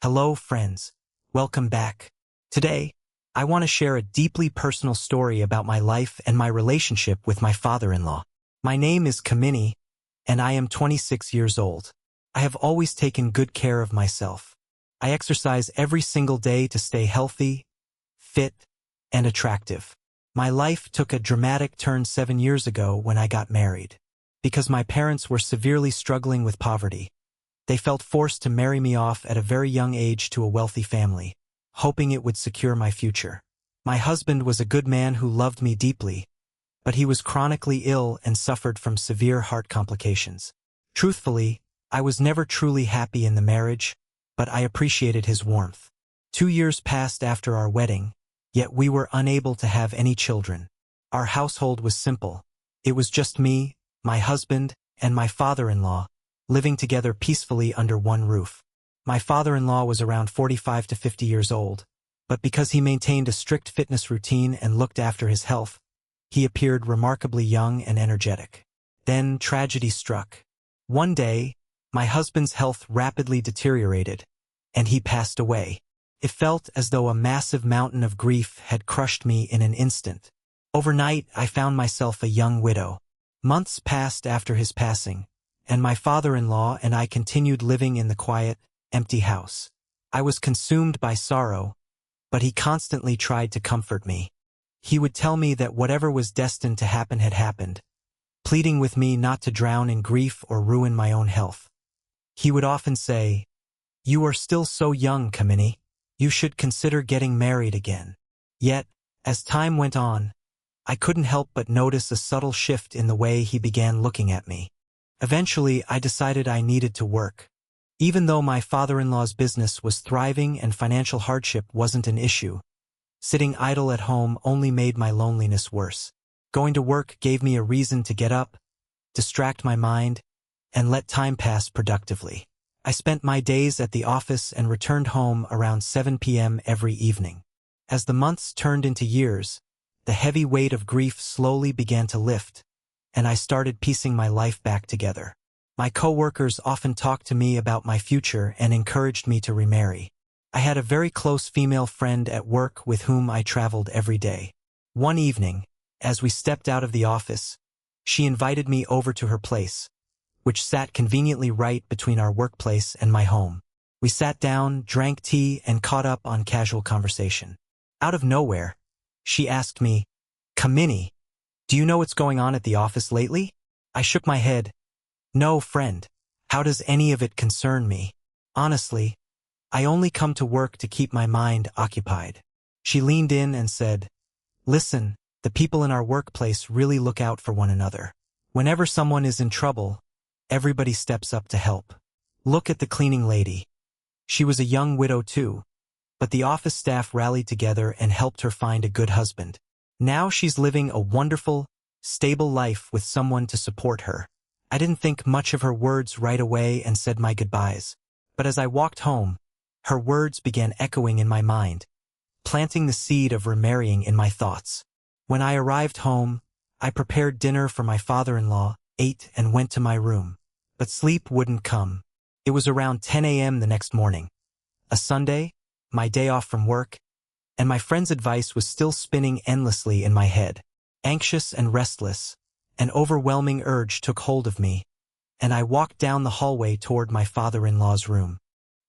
Hello, friends. Welcome back. Today, I want to share a deeply personal story about my life and my relationship with my father-in-law. My name is Kamini, and I am 26 years old. I have always taken good care of myself. I exercise every single day to stay healthy, fit, and attractive. My life took a dramatic turn 7 years ago when I got married. Because my parents were severely struggling with poverty, they felt forced to marry me off at a very young age to a wealthy family, hoping it would secure my future. My husband was a good man who loved me deeply, but he was chronically ill and suffered from severe heart complications. Truthfully, I was never truly happy in the marriage, but I appreciated his warmth. 2 years passed after our wedding, yet we were unable to have any children. Our household was simple. It was just me, my husband, and my father-in-law, living together peacefully under one roof. My father-in-law was around 45 to 50 years old, but because he maintained a strict fitness routine and looked after his health, he appeared remarkably young and energetic. Then tragedy struck. One day, my husband's health rapidly deteriorated, and he passed away. It felt as though a massive mountain of grief had crushed me in an instant. Overnight, I found myself a young widow. Months passed after his passing, and my father-in-law and I continued living in the quiet, empty house. I was consumed by sorrow, but he constantly tried to comfort me. He would tell me that whatever was destined to happen had happened, pleading with me not to drown in grief or ruin my own health. He would often say, "You are still so young, Kamini. You should consider getting married again." Yet, as time went on, I couldn't help but notice a subtle shift in the way he began looking at me. Eventually, I decided I needed to work. Even though my father-in-law's business was thriving and financial hardship wasn't an issue, sitting idle at home only made my loneliness worse. Going to work gave me a reason to get up, distract my mind, and let time pass productively. I spent my days at the office and returned home around 7 p.m. every evening. As the months turned into years, the heavy weight of grief slowly began to lift, and I started piecing my life back together. My coworkers often talked to me about my future and encouraged me to remarry. I had a very close female friend at work with whom I traveled every day. One evening, as we stepped out of the office, she invited me over to her place, which sat conveniently right between our workplace and my home. We sat down, drank tea, and caught up on casual conversation. Out of nowhere, she asked me, "Kamini, do you know what's going on at the office lately?" I shook my head. "No, friend. How does any of it concern me? Honestly, I only come to work to keep my mind occupied." She leaned in and said, "Listen, the people in our workplace really look out for one another. Whenever someone is in trouble, everybody steps up to help. Look at the cleaning lady. She was a young widow too, but the office staff rallied together and helped her find a good husband. Now she's living a wonderful, stable life with someone to support her." I didn't think much of her words right away and said my goodbyes. But as I walked home, her words began echoing in my mind, planting the seed of remarrying in my thoughts. When I arrived home, I prepared dinner for my father-in-law, ate, and went to my room. But sleep wouldn't come. It was around 10 a.m. the next morning. A Sunday, my day off from work, and my friend's advice was still spinning endlessly in my head. Anxious and restless, an overwhelming urge took hold of me, and I walked down the hallway toward my father-in-law's room.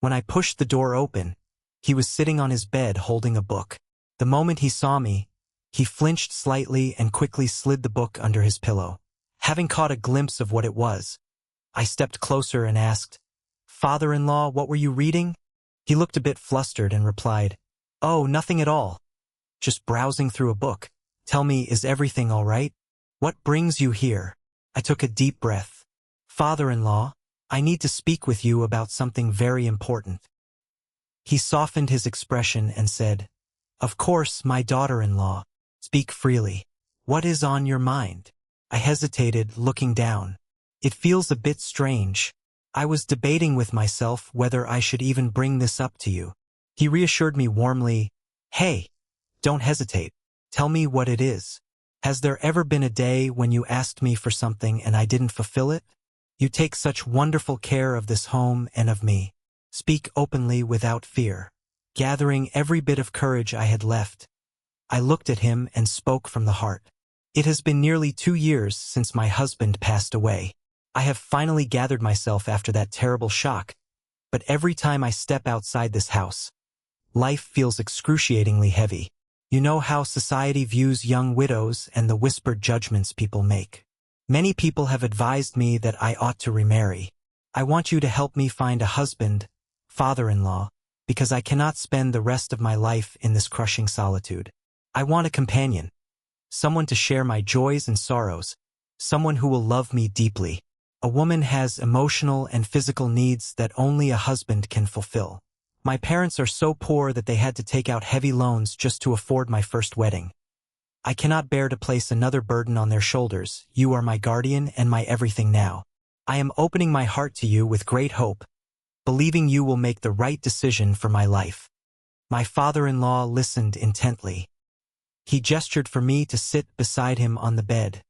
When I pushed the door open, he was sitting on his bed holding a book. The moment he saw me, he flinched slightly and quickly slid the book under his pillow. Having caught a glimpse of what it was, I stepped closer and asked, "Father-in-law, what were you reading?" He looked a bit flustered and replied, "Oh, nothing at all. Just browsing through a book. Tell me, is everything all right? What brings you here?" I took a deep breath. "Father-in-law, I need to speak with you about something very important." He softened his expression and said, "Of course, my daughter-in-law. Speak freely. What is on your mind?" I hesitated, looking down. "It feels a bit strange. I was debating with myself whether I should even bring this up to you." He reassured me warmly, "Hey, don't hesitate. Tell me what it is. Has there ever been a day when you asked me for something and I didn't fulfill it? You take such wonderful care of this home and of me." Speak openly without fear. Gathering every bit of courage I had left, I looked at him and spoke from the heart. It has been nearly 2 years since my husband passed away. I have finally gathered myself after that terrible shock, but every time I step outside this house, life feels excruciatingly heavy. You know how society views young widows and the whispered judgments people make. Many people have advised me that I ought to remarry. I want you to help me find a husband, father-in-law, because I cannot spend the rest of my life in this crushing solitude. I want a companion, someone to share my joys and sorrows, someone who will love me deeply. A woman has emotional and physical needs that only a husband can fulfill. My parents are so poor that they had to take out heavy loans just to afford my first wedding. I cannot bear to place another burden on their shoulders. You are my guardian and my everything now. I am opening my heart to you with great hope, believing you will make the right decision for my life. My father-in-law listened intently. He gestured for me to sit beside him on the bed,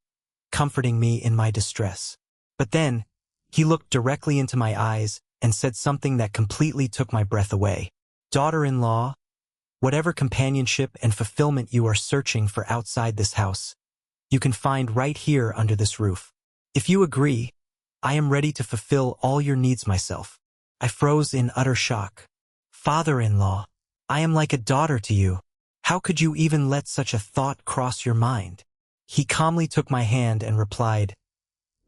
comforting me in my distress. But then, he looked directly into my eyes and said something that completely took my breath away. Daughter-in-law, whatever companionship and fulfillment you are searching for outside this house, you can find right here under this roof. If you agree, I am ready to fulfill all your needs myself. I froze in utter shock. Father-in-law, I am like a daughter to you. How could you even let such a thought cross your mind? He calmly took my hand and replied,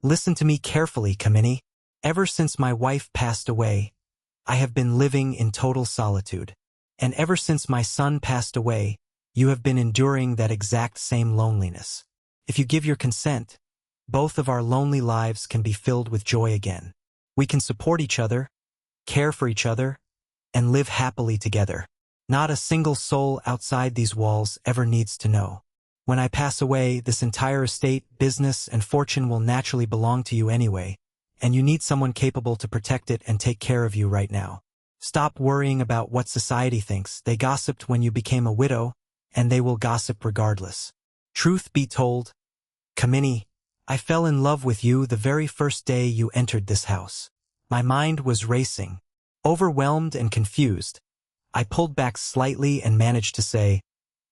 Listen to me carefully, Kamini. Ever since my wife passed away, I have been living in total solitude. And ever since my son passed away, you have been enduring that exact same loneliness. If you give your consent, both of our lonely lives can be filled with joy again. We can support each other, care for each other, and live happily together. Not a single soul outside these walls ever needs to know. When I pass away, this entire estate, business, and fortune will naturally belong to you anyway, and you need someone capable to protect it and take care of you right now. Stop worrying about what society thinks. They gossiped when you became a widow, and they will gossip regardless. Truth be told, Kamini, I fell in love with you the very first day you entered this house. My mind was racing. Overwhelmed and confused, I pulled back slightly and managed to say,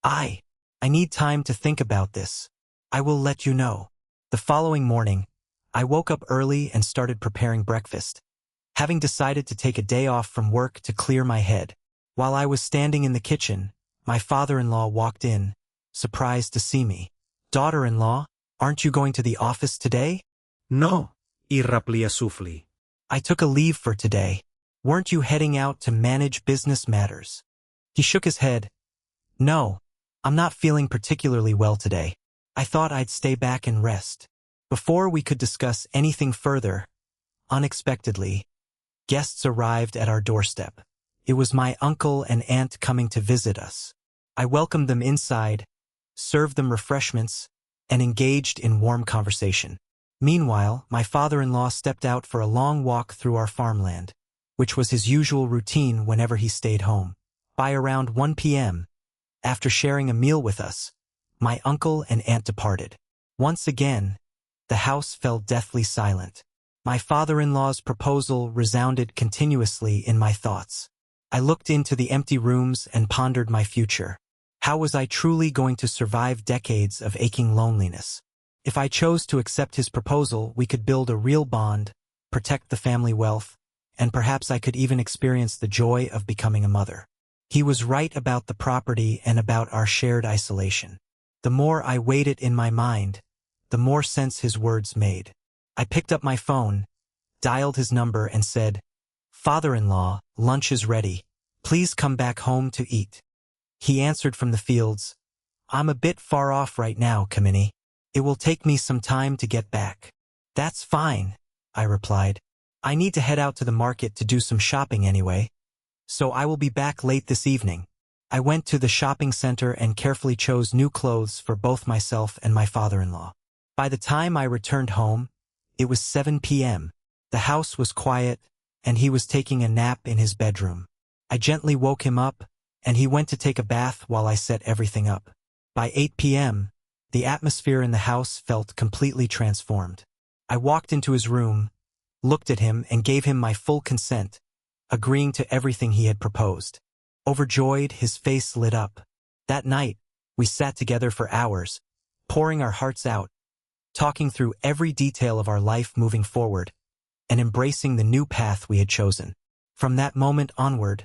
I need time to think about this. I will let you know. The following morning, I woke up early and started preparing breakfast, having decided to take a day off from work to clear my head. While I was standing in the kitchen, my father-in-law walked in, surprised to see me. Daughter-in-law, aren't you going to the office today? No, irraplia sufli. I took a leave for today. Weren't you heading out to manage business matters? He shook his head. No, I'm not feeling particularly well today. I thought I'd stay back and rest. Before we could discuss anything further, unexpectedly, guests arrived at our doorstep. It was my uncle and aunt coming to visit us. I welcomed them inside, served them refreshments, and engaged in warm conversation. Meanwhile, my father-in-law stepped out for a long walk through our farmland, which was his usual routine whenever he stayed home. By around 1 p.m., after sharing a meal with us, my uncle and aunt departed. Once again, the house fell deathly silent. My father-in-law's proposal resounded continuously in my thoughts. I looked into the empty rooms and pondered my future. How was I truly going to survive decades of aching loneliness? If I chose to accept his proposal, we could build a real bond, protect the family wealth, and perhaps I could even experience the joy of becoming a mother. He was right about the property and about our shared isolation. The more I weighed it in my mind, the more sense his words made. I picked up my phone, dialed his number, and said, Father-in-law, lunch is ready. Please come back home to eat. He answered from the fields, I'm a bit far off right now, Kamini. It will take me some time to get back. That's fine, I replied. I need to head out to the market to do some shopping anyway, so I will be back late this evening. I went to the shopping center and carefully chose new clothes for both myself and my father-in-law. By the time I returned home, it was 7 p.m. The house was quiet, and he was taking a nap in his bedroom. I gently woke him up, and he went to take a bath while I set everything up. By 8 p.m., the atmosphere in the house felt completely transformed. I walked into his room, looked at him, and gave him my full consent, agreeing to everything he had proposed. Overjoyed, his face lit up. That night, we sat together for hours, pouring our hearts out, talking through every detail of our life moving forward, and embracing the new path we had chosen. From that moment onward,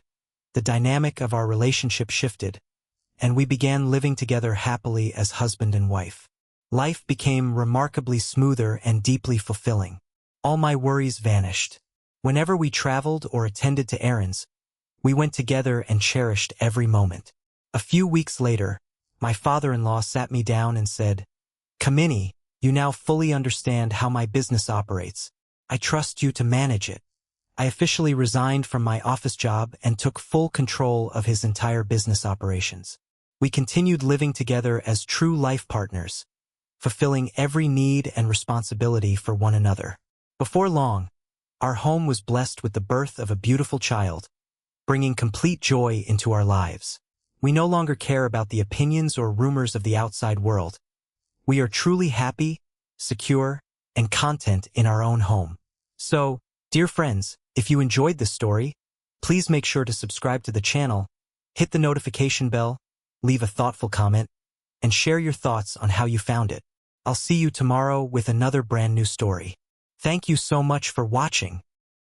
the dynamic of our relationship shifted, and we began living together happily as husband and wife. Life became remarkably smoother and deeply fulfilling. All my worries vanished. Whenever we traveled or attended to errands, we went together and cherished every moment. A few weeks later, my father-in-law sat me down and said, "Kamini, you now fully understand how my business operates. I trust you to manage it." I officially resigned from my office job and took full control of his entire business operations. We continued living together as true life partners, fulfilling every need and responsibility for one another. Before long, our home was blessed with the birth of a beautiful child, bringing complete joy into our lives. We no longer care about the opinions or rumors of the outside world. We are truly happy, secure, and content in our own home. So, dear friends, if you enjoyed this story, please make sure to subscribe to the channel, hit the notification bell, leave a thoughtful comment, and share your thoughts on how you found it. I'll see you tomorrow with another brand new story. Thank you so much for watching.